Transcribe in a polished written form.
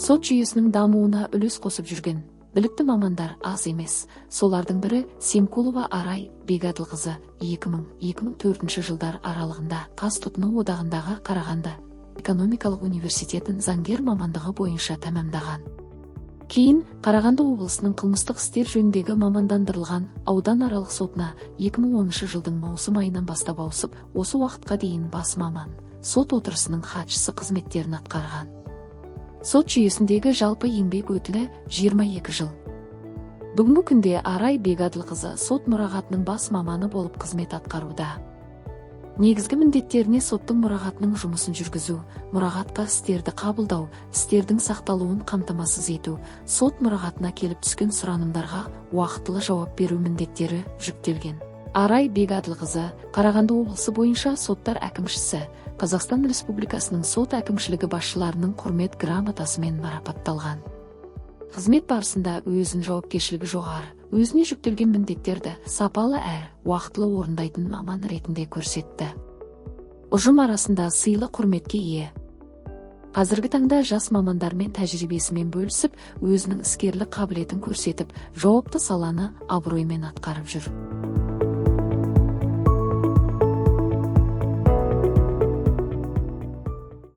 Сот жүйесінің дамуына үлес қосып жүрген білікті мамандар аз емес. Солардың бірі Семкулова Арай Бегадылқызы 2000-2004 жылдар аралығында Қаз тұтыну одағындағы Қарағанды экономикалық университетін заңгер мамандығы бойынша тәмамдаған. Кейін Қарағанды облысының қылмыстық істер жөніндегі мамандандырылған ауданаралық сотына 2010 жылдың маусым айынан бастап ауысып, осы уақытқа дейін бас маман, сот отырысының хатшысы қызметтерін атқарған. Сот жүйесіндегі жалпы еңбек өтілі 22 жыл. Бүгінгі күнде Арай Бегадылқызы сот мұрағатының бас маманы болып қызмет атқаруда. Негізгі міндеттеріне соттың мұрағатының жұмысын жүргізу, мұрағатқа істерді қабылдау, істердің сақталуын қамтамасыз ету, сот мұрағатына келіп түскен сұранымдарға уақытылы жауап беру міндеттері жүктелген. Арай Бегадылқызы Қарағанды облысы бойынша соттар әкімшісі, Қазақстан Республикасының сот әкімшілігі басшыларының құрмет грамотасымен марапатталған. Қызмет барысында өзін жауапкершілігі жоғары, өзіне жүктелген міндеттерді сапалы әрі уақытылы орындайтын маман ретінде көрсетті. Ұжым арасында сыйлы құрметке ие. Қазіргі таңда жас мамандармен тәжірибесімен бөлісіп, өзінің іскерлік қабілетін көрсетіп, жауапты саланы абыроймен атқарып жүр.